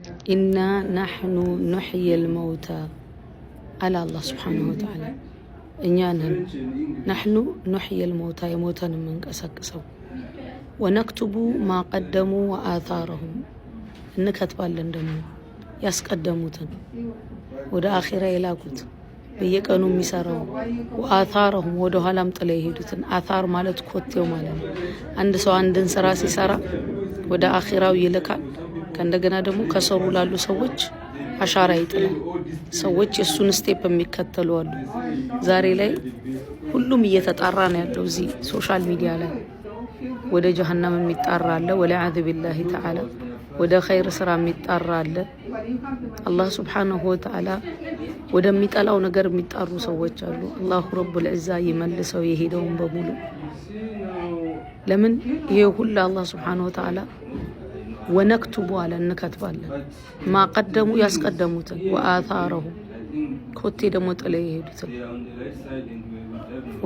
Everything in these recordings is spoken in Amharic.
إنا نحن نحيي الموتى على الله سبحانه وتعالى إننا نحن نحيي الموتى يموتن من قسقسو ونكتب ما قدموا وآثارهم እንከትባለን ደግሞ ያስቀደሙትን ወደ አኺራ የላኩት በየቀኑ የሚሰራው ወአثارهم ወደ ኋላም ጥለው የሄዱትን አثار ማለት ኮቴው ማለት ነው። አንድ ሰው አንድን ስራ ሲሰራ ወደ አኺራው ይልካል። ከእንደገና ደግሞ ከሰሩ ላሉ ሰዎች አሻራ ይጥላል። ሰዎች የሱን ስቴፕ የሚከተሉ አሉ። ዛሬ ላይ ሁሉም እየተጣራ ነው ያለው እዚህ ሶሻል ሚዲያ ላይ ወደ ጀሃነም የሚጣራ አለ ወለዓዝ ቢላሂ ተዓላ ወደ ኸይር ስራ የሚጣራ አለ። አላህ ሱብሓነሁ ወተዓላ ወደሚጠላው ነገር የሚጣሩ ሰዎች አሉ። አላሁ ረቡል ዒዛ ይመልሰው የሄደውን በሙሉ። ለምን ይሄ ሁሉ አላህ ሱብሓነሁ ወተዓላ ወነክቱቡ አለ እንከትባለን ማቀደሙ ያስቀደሙትን ወአثارهم ኮቴ ደግሞ ጥለው የሄዱትን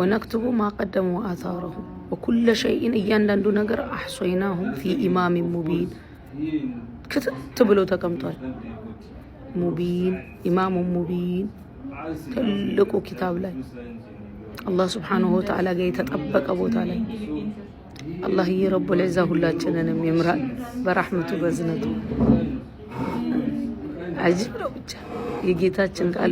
ወነክቱቡ ማቀደሙ ወአثارهم وكل شيء እያንዳንዱ ነገር አህሶይናሁም ፊ ኢማም ሙቢን ክትብሎ ተቀምጧል። ሙቢን ኢማሙ ሙቢን ትልቁ ኪታብ ላይ አላህ ሱብሓነሁ ወተዓላ ጋር የተጠበቀ ቦታ ላይ አላህ ረቡል ዒዛ ሁላችንንም ይምራል በረህመቱ በዝነቱ። አጅብ ነው ብቻ የጌታችን ቃል